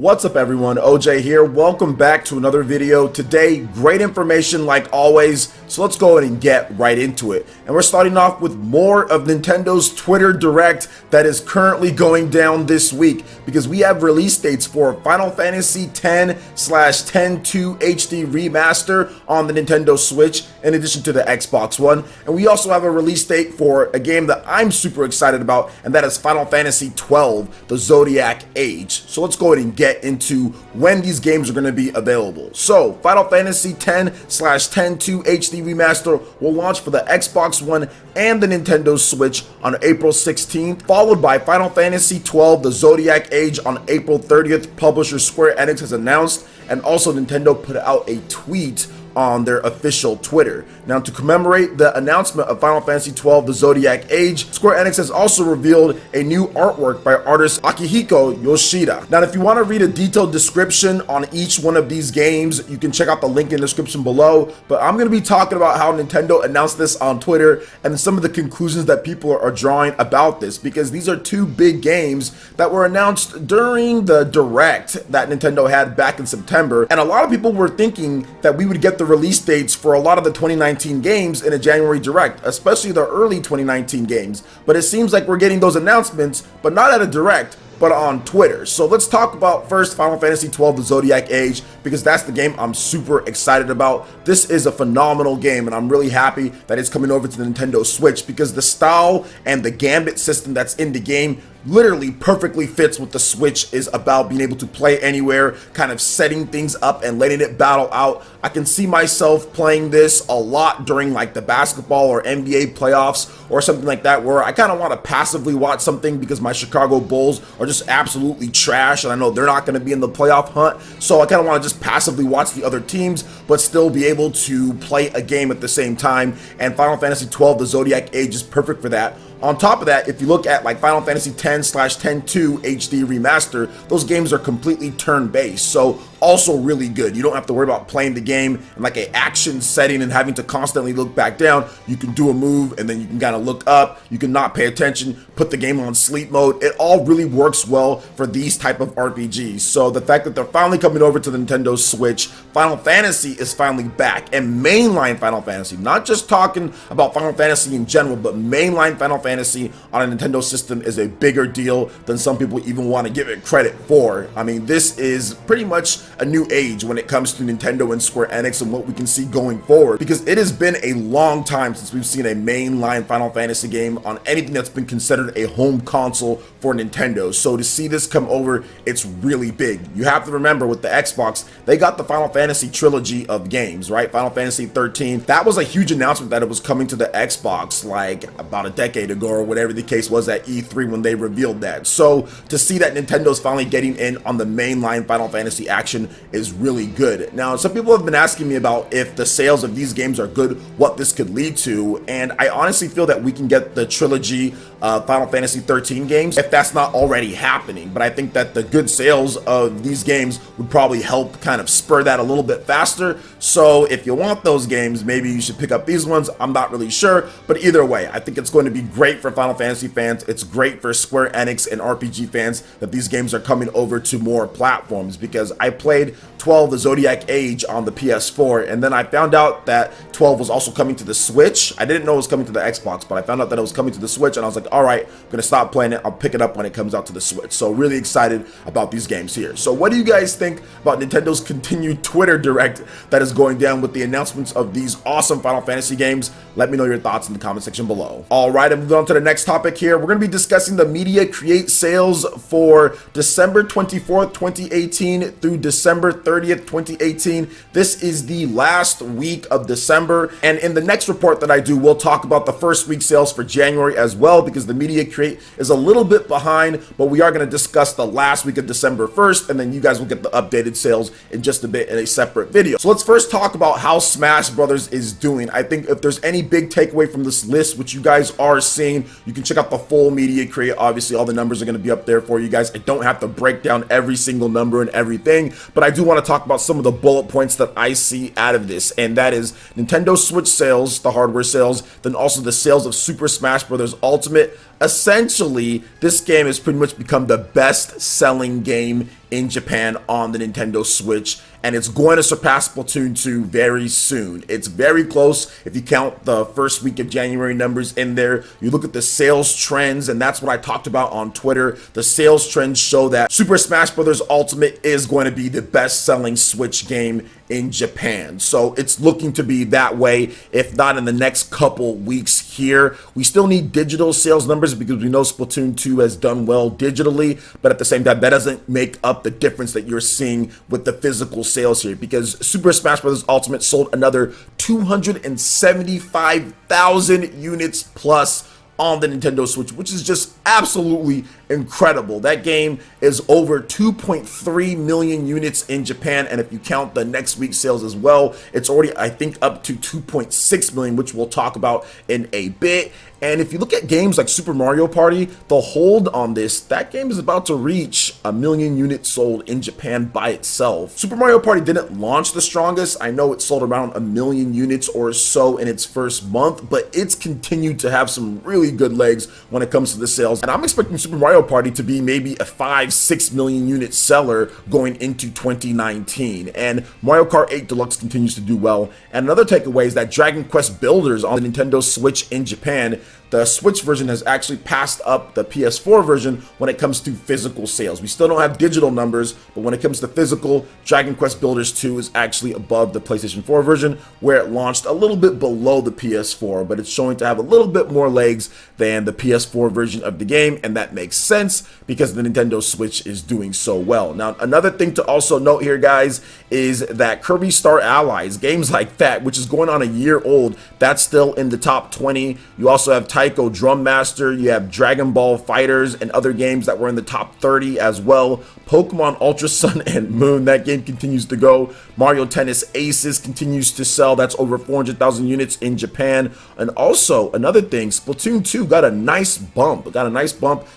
What's up everyone, OJ here. Welcome back to another video. Today, great information like always, so let's go ahead and get right into it. And we're starting off with more of Nintendo's Twitter Direct that is currently going down this week because we have release dates for Final Fantasy X/10/2 HD Remaster on the Nintendo Switch in addition to the Xbox One. And we also have a release date for a game that I'm super excited about, and that is Final Fantasy XII, the Zodiac Age. So let's go ahead and get into when these games are going to be available. So Final Fantasy X/10/2 HD Remaster will launch for the Xbox One and the Nintendo Switch on April 16th, followed by Final Fantasy XII, the Zodiac Age on April 30th. Publisher Square Enix has announced, and also Nintendo put out a tweet on their official Twitter. Now, to commemorate the announcement of Final Fantasy XII, the Zodiac Age, Square Enix has also revealed a new artwork by artist Akihiko Yoshida. Now, if you want to read a detailed description on each one of these games, you can check out the link in the description below, but I'm going to be talking about how Nintendo announced this on Twitter and some of the conclusions that people are drawing about this, because these are two big games that were announced during the Direct that Nintendo had back in September, and a lot of people were thinking that we would get the release dates for a lot of the 2019 games in a January Direct, especially the early 2019 games. But it seems like we're getting those announcements, but not at a Direct, but on Twitter. So let's talk about first Final Fantasy XII, the Zodiac Age, because that's the game I'm super excited about. This is a phenomenal game, and I'm really happy that it's coming over to the Nintendo Switch, because the style and the gambit system that's in the game literally perfectly fits what the Switch is about, being able to play anywhere, kind of setting things up and letting it battle out. I can see myself playing this a lot during like the basketball or NBA playoffs or something like that, where I kind of want to passively watch something because my Chicago Bulls are just absolutely trash and I know they're not going to be in the playoff hunt. So I kind of want to just passively watch the other teams but still be able to play a game at the same time, and Final Fantasy XII, the Zodiac Age is perfect for that. On top of that, if you look at like Final Fantasy X/10/2 HD Remaster, those games are completely turn-based, so also really good. You don't have to worry about playing the game in like a action setting and having to constantly look back down. You can do a move and then you can kind of look up. You can not pay attention, put the game on sleep mode. It all really works well for these type of RPGs. So the fact that they're finally coming over to the Nintendo Switch, Final Fantasy is finally back, and mainline Final Fantasy, not just talking about Final Fantasy in general, but mainline Final Fantasy on a Nintendo system is a bigger deal than some people even want to give it credit for. I mean, this is pretty much a new age when it comes to Nintendo and Square Enix and what we can see going forward, because it has been a long time since we've seen a mainline Final Fantasy game on anything that's been considered a home console for Nintendo. So to see this come over, it's really big. You have to remember, with the Xbox, they got the Final Fantasy trilogy of games, right? Final Fantasy 13, that was a huge announcement that it was coming to the Xbox like about a decade ago or whatever the case was at E3 when they revealed that. So to see that Nintendo's finally getting in on the mainline Final Fantasy action is really good. Now, some people have been asking me about if the sales of these games are good, what this could lead to, and I honestly feel that we can get the trilogy Final Fantasy 13 games if that's not already happening. But I think that the good sales of these games would probably help kind of spur that a little bit faster. So if you want those games, maybe you should pick up these ones. I'm not really sure, but either way, I think it's going to be great for Final Fantasy fans. It's great for Square Enix and RPG fans that these games are coming over to more platforms, because I played 12, the Zodiac Age, on the PS4, and then I found out that 12 was also coming to the Switch. I didn't know it was coming to the Xbox, but I found out that it was coming to the Switch, and I was like, all right, I'm gonna stop playing it. I'll pick it up when it comes out to the Switch. So really excited about these games here. So what do you guys think about Nintendo's continued Twitter Direct that is going down with the announcements of these awesome Final Fantasy games? Let me know your thoughts in the comment section below. All right, and moving on to the next topic here. We're gonna be discussing the Media Create sales for December 24th, 2018 through December 30th, 2018. This is the last week of December, and in the next report that I do, we'll talk about the first week sales for January as well, because the Media Create is a little bit behind, but we are going to discuss the last week of December 1st, and then you guys will get the updated sales in just a bit in a separate video. So let's first talk about how Smash Brothers is doing. I think if there's any big takeaway from this list, which you guys are seeing, you can check out the full Media Create. Obviously, all the numbers are going to be up there for you guys. I don't have to break down every single number and everything, but I do want to talk about some of the bullet points that I see out of this, and that is Nintendo Switch sales, the hardware sales, then also the sales of Super Smash Bros. Ultimate, essentially, this game has pretty much become the best-selling game in Japan on the Nintendo Switch, and it's going to surpass Splatoon 2 very soon. It's very close if you count the first week of January numbers in there. You look at the sales trends, and that's what I talked about on Twitter. The sales trends show that Super Smash Bros. Ultimate is going to be the best-selling Switch game in Japan. So it's looking to be that way, if not in the next couple weeks here. We still need digital sales numbers because we know Splatoon 2 has done well digitally, but at the same time, that doesn't make up the difference that you're seeing with the physical sales here, because Super Smash Bros. Ultimate sold another 275,000 units plus on the Nintendo Switch, which is just absolutely incredible. That game is over 2.3 million units in Japan, and if you count the next week's sales as well, it's already, I think, up to 2.6 million, which we'll talk about in a bit. And if you look at games like Super Mario Party, the hold on this, that game is about to reach 1 million units sold in Japan by itself. Super Mario Party didn't launch the strongest. I know it sold around 1 million units or so in its first month, but it's continued to have some really good legs when it comes to the sales. And I'm expecting Super Mario Party to be maybe a 5-6 million unit seller going into 2019. And Mario Kart 8 Deluxe continues to do well. And another takeaway is that Dragon Quest Builders on the Nintendo Switch in Japan, the Switch version has actually passed up the PS4 version when it comes to physical sales. We still don't have digital numbers, but when it comes to physical, Dragon Quest Builders 2 is actually above the PlayStation 4 version, where it launched a little bit below the PS4, but it's showing to have a little bit more legs than the PS4 version of the game, and that makes sense because the Nintendo Switch is doing so well. Now, another thing to also note here, guys, is that Kirby Star Allies, games like that, which is going on a year old, that's still in the top 20. You also have Taiko Drum Master, you have Dragon Ball Fighters and other games that were in the top 30 as well. Pokemon Ultra Sun and Moon, that game continues to go. Mario Tennis Aces continues to sell. That's over 400,000 units in Japan. And also, another thing, Splatoon 2 got a nice bump.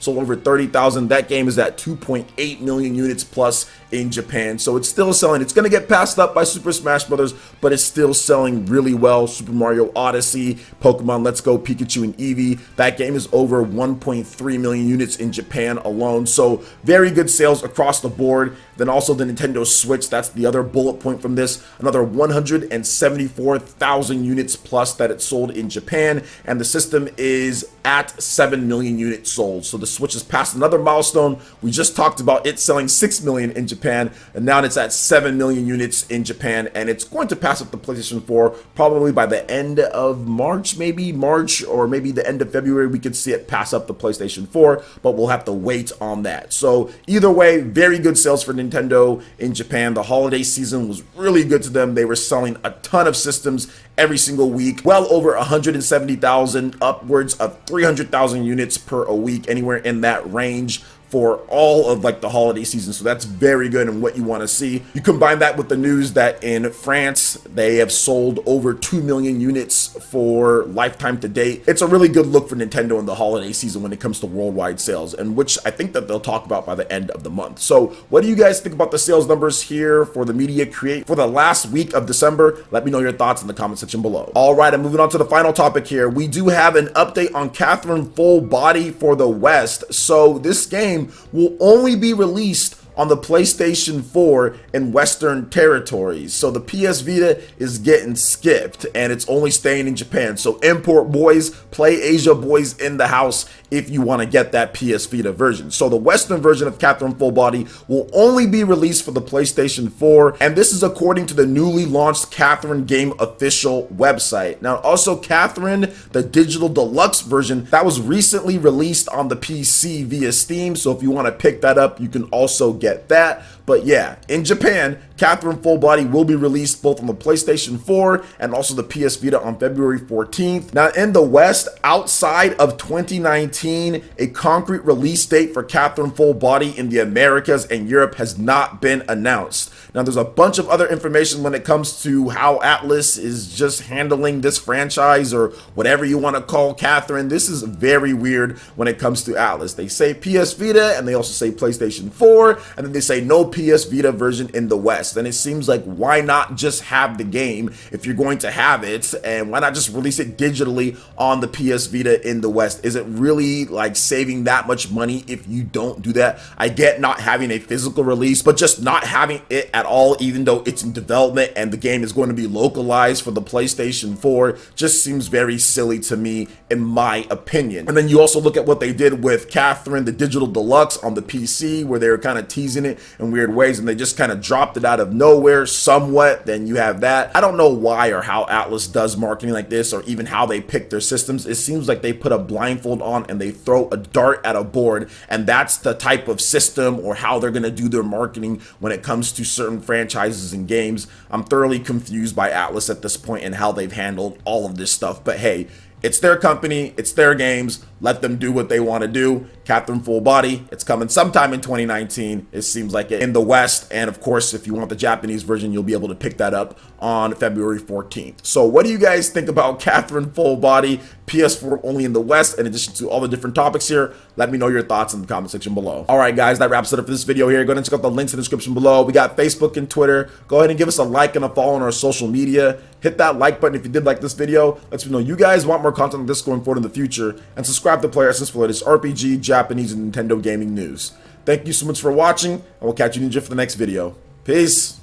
Sold over 30,000. That game is at 2.8 million units plus in Japan. So it's still selling. It's going to get passed up by Super Smash Bros., but it's still selling really well. Super Mario Odyssey, Pokemon Let's Go Pikachu and Eevee, that game is over 1.3 million units in Japan alone. So very good sales across the board. Then also the Nintendo Switch, that's the other bullet point from this, another 174,000 units plus that it sold in Japan, and the system is at 7 million units sold. So the Switch has passed another milestone. We just talked about it selling 6 million in Japan, and now it's at 7 million units in Japan, and it's going to pass up the PlayStation 4 probably by the end of March, maybe March, or maybe the end of February. We could see it pass up the PlayStation 4, but we'll have to wait on that. So either way, very good sales for Nintendo in Japan. The holiday season was really good to them. They were selling a ton of systems every single week, well over 170,000, upwards of 300,000 units per a week, anywhere in that range for all of like the holiday season. So that's very good and what you want to see. You combine that with the news that in France they have sold over 2 million units for lifetime to date. It's a really good look for Nintendo in the holiday season when it comes to worldwide sales, and which I think that they'll talk about by the end of the month. So what do you guys think about the sales numbers here for the Media Create for the last week of December? Let me know your thoughts in the comment section below. All right, I'm moving on to the final topic here. We do have an update on Catherine Full Body for the West. So this game will only be released on the PlayStation 4 in Western territories. So the PS Vita is getting skipped and it's only staying in Japan. So import boys, Play Asia boys in the house if you want to get that PS Vita version. So the Western version of Catherine Full Body will only be released for the PlayStation 4, and this is according to the newly launched Catherine Game official website. Now also Catherine, the digital deluxe version, that was recently released on the PC via Steam, so if you want to pick that up, you can also get that. But yeah, in Japan, Catherine Full Body will be released both on the PlayStation 4 and also the PS Vita on February 14th. Now in the West, outside of 2019, a concrete release date for Catherine Full Body in the Americas and Europe has not been announced. Now there's a bunch of other information when it comes to how Atlus is just handling this franchise, or whatever you want to call Catherine. This is very weird when it comes to Atlus. They say PS Vita and they also say PlayStation 4, and then they say no PS Vita version in the West. And it seems like, why not just have the game if you're going to have it, and why not just release it digitally on the PS Vita in the West? Is it really like saving that much money if you don't do that? I get not having a physical release, but just not having it at all, even though it's in development and the game is going to be localized for the PlayStation 4, just seems very silly to me, in my opinion. And then you also look at what they did with Catherine, the Digital Deluxe on the PC, where they were kind of teasing it in weird ways, and they just kind of dropped it out of nowhere somewhat. Then you have that. I don't know why or how Atlas does marketing like this, or even how they pick their systems. It seems like they put a blindfold on and they throw a dart at a board, and that's the type of system or how they're going to do their marketing when it comes to certain franchises and games. I'm thoroughly confused by Atlas at this point and how they've handled all of this stuff. But hey, it's their company, it's their games, let them do what they want to do. Catherine Full Body, it's coming sometime in 2019. It seems like it in the West. And of course, if you want the Japanese version, you'll be able to pick that up on February 14th. So what do you guys think about Catherine Full Body, PS4 only in the West, in addition to all the different topics here? Let me know your thoughts in the comment section below. All right, guys, that wraps it up for this video here. Go ahead and check out the links in the description below. We got Facebook and Twitter. Go ahead and give us a like and a follow on our social media. Hit that like button if you did like this video. Let me know you guys want more content like this going forward in the future. And subscribe to PlayerEssence for the latest RPG, Japanese, and Nintendo gaming news. Thank you so much for watching, and we'll catch you ninja for the next video. Peace.